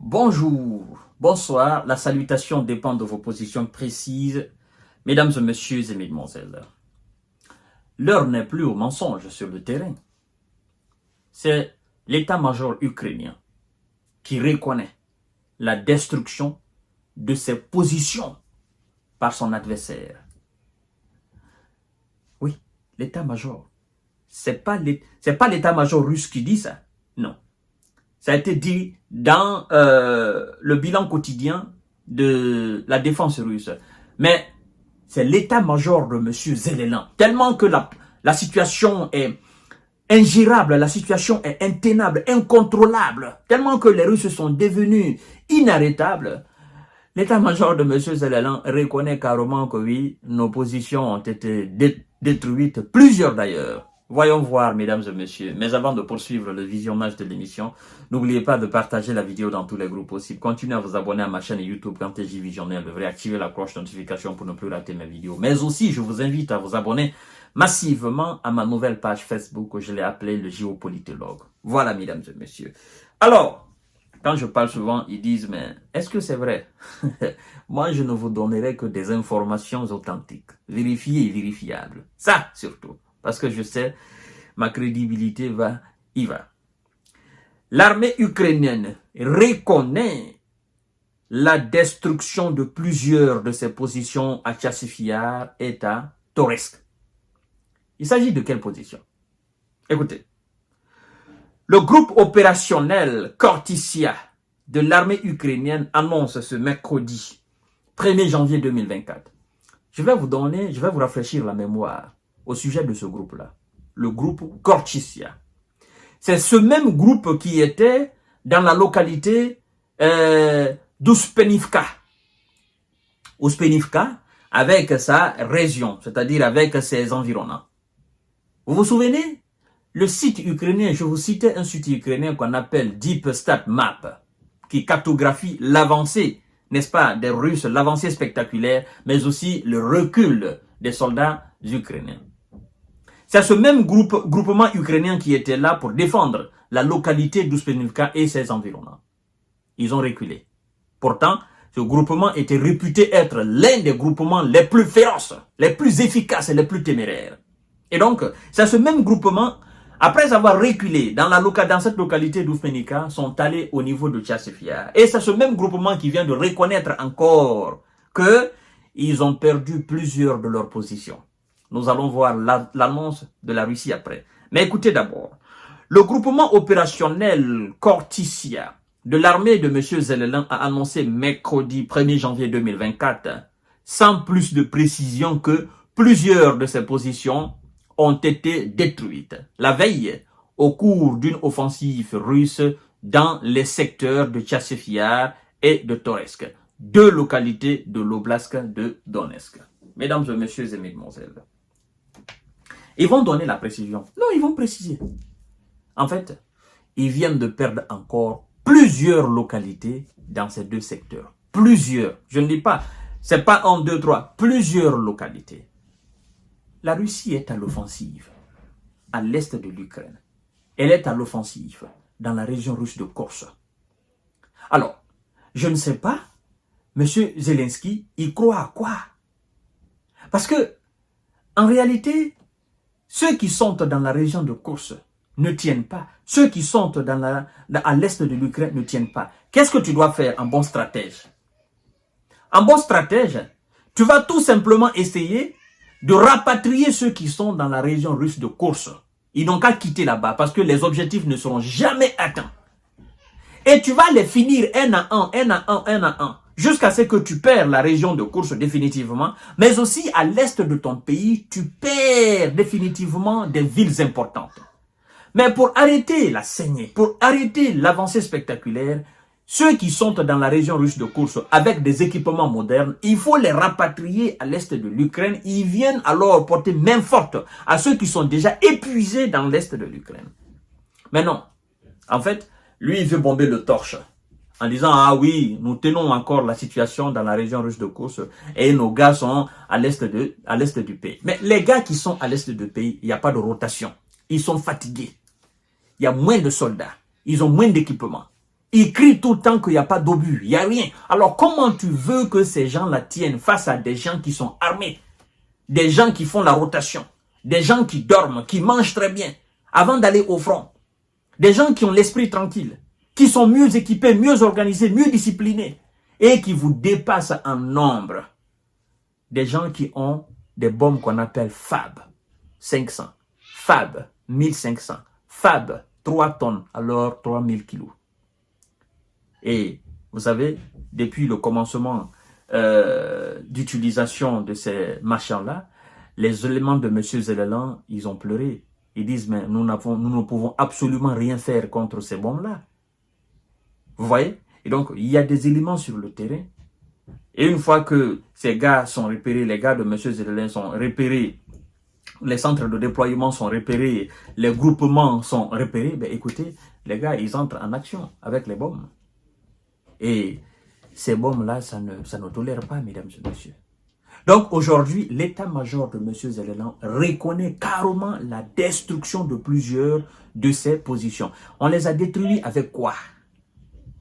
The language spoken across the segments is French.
Bonjour, bonsoir, la salutation dépend de vos positions précises, mesdames et messieurs et mesdemoiselles. L'heure n'est plus au mensonge sur le terrain. C'est l'état-major ukrainien qui reconnaît la destruction de ses positions par son adversaire. Oui, l'état-major. C'est pas l'état-major russe qui dit ça, non. Ça a été dit dans le bilan quotidien de la défense russe. Mais c'est l'état-major de M. Zelensky. Tellement que la situation est ingérable, la situation est intenable, incontrôlable. Tellement que les Russes sont devenus inarrêtables. L'état-major de M. Zelensky reconnaît carrément que oui, nos positions ont été détruites, plusieurs d'ailleurs. Voyons voir, mesdames et messieurs. Mais avant de poursuivre le visionnage de l'émission, n'oubliez pas de partager la vidéo dans tous les groupes possibles. Continuez à vous abonner à ma chaîne YouTube quand TJ Visionnaire. Devrez activer la cloche de notification pour ne plus rater mes vidéos. Mais aussi, je vous invite à vous abonner massivement à ma nouvelle page Facebook que je l'ai appelée le géopolitologue. Voilà, mesdames et messieurs. Alors, quand je parle souvent, ils disent, mais est-ce que c'est vrai? Moi, je ne vous donnerai que des informations authentiques, vérifiées et vérifiables. Ça, surtout. Parce que je sais, ma crédibilité y va. L'armée ukrainienne reconnaît la destruction de plusieurs de ses positions à Tchassifiar et à Toretsk. Il s'agit de quelle position? Écoutez. Le groupe opérationnel Khortytsia de l'armée ukrainienne annonce ce mercredi 1er janvier 2024. Je vais vous rafraîchir la mémoire au sujet de ce groupe-là. Le groupe Khortytsia. C'est ce même groupe qui était dans la localité d'Uspenivka. Uspenivka avec sa région, c'est-à-dire avec ses environnants. Vous vous souvenez? Le site ukrainien, je vous citais un site ukrainien qu'on appelle Deep Stat Map, qui cartographie l'avancée, n'est-ce pas, des Russes, l'avancée spectaculaire, mais aussi le recul des soldats ukrainiens. C'est ce même groupement ukrainien qui était là pour défendre la localité d'Uspenivka et ses environnants. Ils ont reculé. Pourtant, ce groupement était réputé être l'un des groupements les plus féroces, les plus efficaces et les plus téméraires. Et donc, c'est ce même groupement, après avoir reculé dans cette localité d'Uspenivka, sont allés au niveau de Tchassifiar. Et c'est ce même groupement qui vient de reconnaître encore qu'ils ont perdu plusieurs de leurs positions. Nous allons voir l'annonce de la Russie après. Mais écoutez d'abord, le groupement opérationnel Khortytsia de l'armée de M. Zelensky a annoncé mercredi 1er janvier 2024, sans plus de précision, que plusieurs de ces positions ont été détruites la veille au cours d'une offensive russe dans les secteurs de Tchassifiar et de Toretsk, deux localités de l'oblast de Donetsk. Mesdames et messieurs et mesdemoiselles, ils vont donner la précision. Non, ils vont préciser. En fait, ils viennent de perdre encore plusieurs localités dans ces deux secteurs. Plusieurs. Je ne dis pas, c'est pas 1, 2, 3. Plusieurs localités. La Russie est à l'offensive à l'est de l'Ukraine. Elle est à l'offensive dans la région russe de Kursk. Alors, je ne sais pas, M. Zelensky, il croit à quoi? Parce que, en réalité, ceux qui sont dans la région de Kursk ne tiennent pas. Ceux qui sont à l'est de l'Ukraine ne tiennent pas. Qu'est-ce que tu dois faire en bon stratège? En bon stratège, tu vas tout simplement essayer de rapatrier ceux qui sont dans la région russe de Kursk. Ils n'ont qu'à quitter là-bas parce que les objectifs ne seront jamais atteints. Et tu vas les finir un à un, jusqu'à ce que tu perds la région de Kursk définitivement, mais aussi à l'est de ton pays, tu perds définitivement des villes importantes. Mais pour arrêter la saignée, pour arrêter l'avancée spectaculaire, ceux qui sont dans la région russe de Kursk avec des équipements modernes, il faut les rapatrier à l'est de l'Ukraine. Ils viennent alors porter main forte à ceux qui sont déjà épuisés dans l'est de l'Ukraine. Mais non, en fait, lui, il veut bomber le torche en disant, ah oui, nous tenons encore la situation dans la région russe de Kursk et nos gars sont à l'est du pays. Mais les gars qui sont à l'est du pays, il n'y a pas de rotation. Ils sont fatigués. Il y a moins de soldats. Ils ont moins d'équipements. Ils crient tout le temps qu'il n'y a pas d'obus, il n'y a rien. Alors comment tu veux que ces gens-là tiennent face à des gens qui sont armés, des gens qui font la rotation, des gens qui dorment, qui mangent très bien avant d'aller au front, des gens qui ont l'esprit tranquille, qui sont mieux équipés, mieux organisés, mieux disciplinés et qui vous dépassent en nombre. Des gens qui ont des bombes qu'on appelle FAB 500, FAB 1500, FAB 3 tonnes, alors 3000 kilos. Et vous savez, depuis le commencement d'utilisation de ces machins-là, les éléments de M. Zellelan, ils ont pleuré. Ils disent, mais nous ne pouvons absolument rien faire contre ces bombes-là. Vous voyez? Et donc, il y a des éléments sur le terrain. Et une fois que ces gars sont repérés, les gars de M. Zellelan sont repérés, les centres de déploiement sont repérés, les groupements sont repérés, ben écoutez, les gars, ils entrent en action avec les bombes. Et ces bombes-là, ça ne tolère pas, mesdames et messieurs. Donc aujourd'hui, l'état-major de M. Zellelan reconnaît carrément la destruction de plusieurs de ses positions. On les a détruits avec quoi?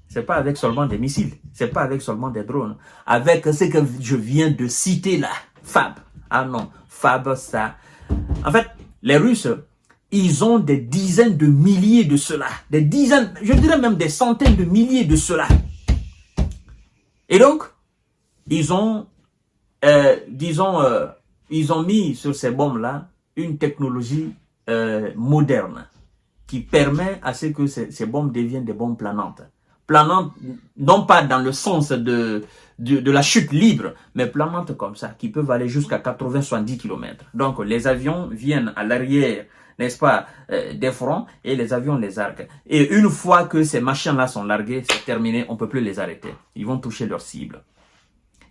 Ce n'est pas avec seulement des missiles, ce n'est pas avec seulement des drones. Avec ce que je viens de citer là, FAB. Ah non, FAB, ça... En fait, les Russes, ils ont des dizaines de milliers de cela. Des dizaines, je dirais même des centaines de milliers de cela. Et donc, ils ont, ils ont mis sur ces bombes-là une technologie moderne qui permet à ce que ces bombes deviennent des bombes planantes. Planantes, non pas dans le sens de la chute libre, mais planantes comme ça, qui peuvent aller jusqu'à 80-70 km. Donc, les avions viennent à l'arrière, n'est-ce pas, des fronts, et les avions les larguent. Et une fois que ces machins-là sont largués, c'est terminé, on ne peut plus les arrêter. Ils vont toucher leur cible.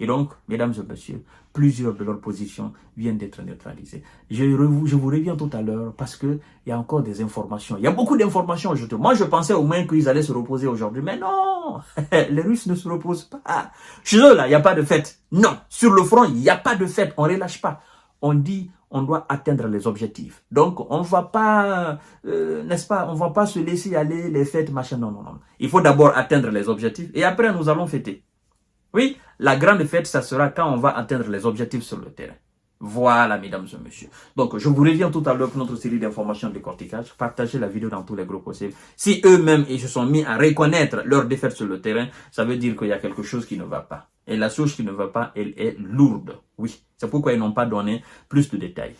Et donc, mesdames et messieurs, plusieurs de leurs positions viennent d'être neutralisées. Je vous reviens tout à l'heure parce qu'il y a encore des informations. Il y a beaucoup d'informations aujourd'hui. Moi, je pensais au moins qu'ils allaient se reposer aujourd'hui. Mais non, les Russes ne se reposent pas. Chez eux, là, il n'y a pas de fête. Non, sur le front, il n'y a pas de fête. On ne relâche pas. On dit, on doit atteindre les objectifs. Donc, on ne va pas, n'est-ce pas, on ne va pas se laisser aller les fêtes, machin. Non, non, non. Il faut d'abord atteindre les objectifs et après, nous allons fêter. Oui, la grande fête, ça sera quand on va atteindre les objectifs sur le terrain. Voilà, mesdames et messieurs. Donc, je vous reviens tout à l'heure pour notre série d'informations de décortiquage. Partagez la vidéo dans tous les groupes possibles. Si eux-mêmes, ils se sont mis à reconnaître leur défaite sur le terrain, ça veut dire qu'il y a quelque chose qui ne va pas. Et la chose qui ne va pas, elle est lourde. Oui, c'est pourquoi ils n'ont pas donné plus de détails.